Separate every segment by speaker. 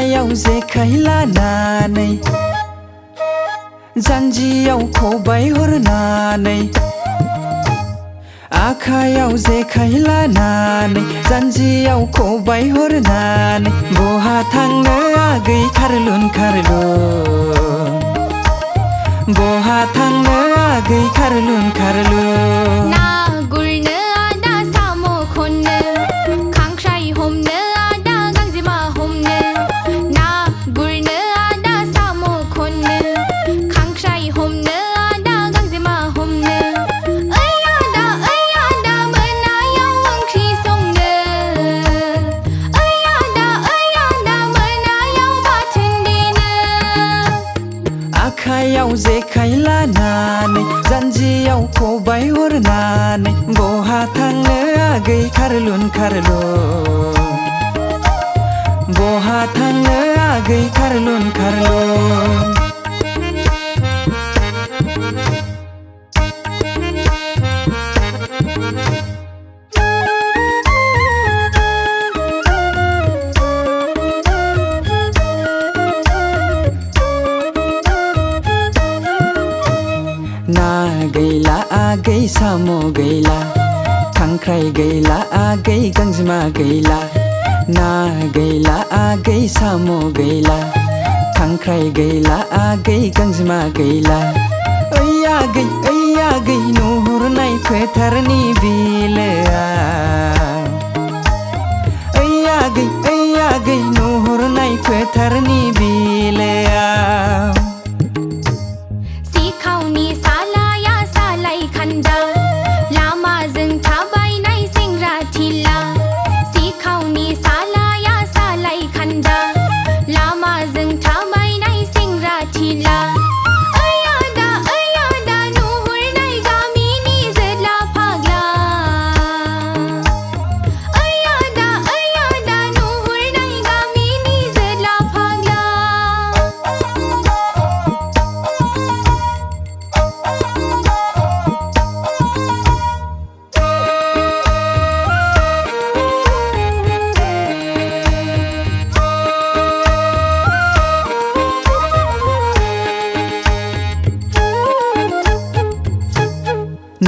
Speaker 1: आखायाव जेखाइ लानानै जानजियाव खबाइ हरनानै आखायाव जेखाइ लानानै जानजियाव खबाइ हरनानै बहा थांनो आगै खारलुन खारलुन बहा थांनो आगै खारलुन खारलुन
Speaker 2: ना गुरनो आदा साम' खननो खांख्राइ हमनो आदा गांजेमा हमनो ना गुरनो आदा साम' खननो खांख्राइ हमनो आदा गांजेमा हमनो ओइ आदा मोनायाव ओंख्रि संनो ओइ आदा मोनायाव बाथोन देनो
Speaker 1: आखायाव जेखाइ लानानै जानजियाव खबाइ हरनानै बहा थांनो आगै खारलुन खारलुन बहा थांनो आगै खारलुन खारलुन ना गैला आगै साम' गैला खांख्राइ गैला आगै गांजेमा गैला ना गैला आगै साम' गैला खांख्राइ गैला आगै गांजेमा गैला ओइ आगै नुहुरनाय फोथारनि बिलोआव ओइ आगै नुहुरनाय फोथारनि बिलोआव
Speaker 2: सिखावनि सालाया सालाय खान्दा लामाजों थाबायनाय सेंग्रा थिला सिखावनि सालाया सालाय खान्दा लामाजों थाबायनाय सेंग्रा थिला ओइ आदा नुहुरनाय गामिनि जोला फाग्ला ओइ आदा नुहुरनाय गामिनि जोला फाग्ला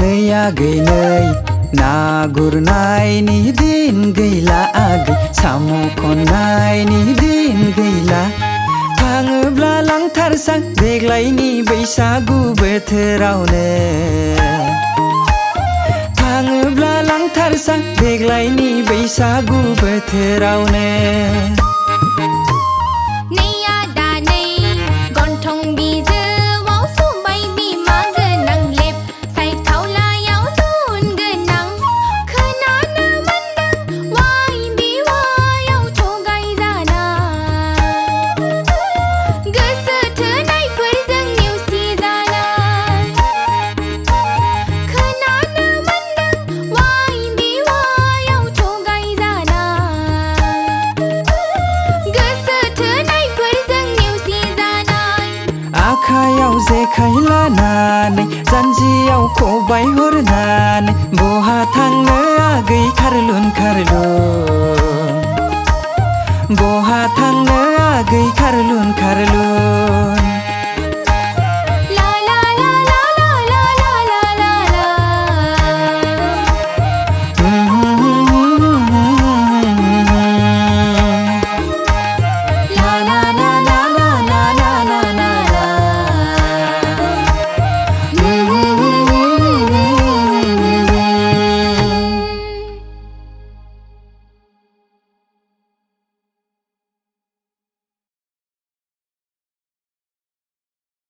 Speaker 1: नै आगै नै ना गुरनायनि दिन गैला आगै साम' खननायनि दिन गैला थाङोब्ला लांथारसां देग्लायनि बैसागु बोथोरावनो थाङोब्ला लांथारसां देग्लायनि बैसागु बोथोरावनो
Speaker 2: नै आदा नै गन्थं बिजौआव सबाय बिमा गोनां लेब साइद खावलायाव धुन गोनां खोनानो मोनदों वाइ बिवायाव थगायजानाय गोसो थोनायफोरजों नेवसिजानाय खोनानो मोनदों वाइ बिवायाव थगायजानाय गोसो थोनायफोरजों नेवसिजानाय
Speaker 1: आखायाव जेखाइ लानानै जानजियाव खबाइ हरनानै बहा थांनो आगै खारलुन खारलुन बहा थांनो आगै खारलुन खारलुन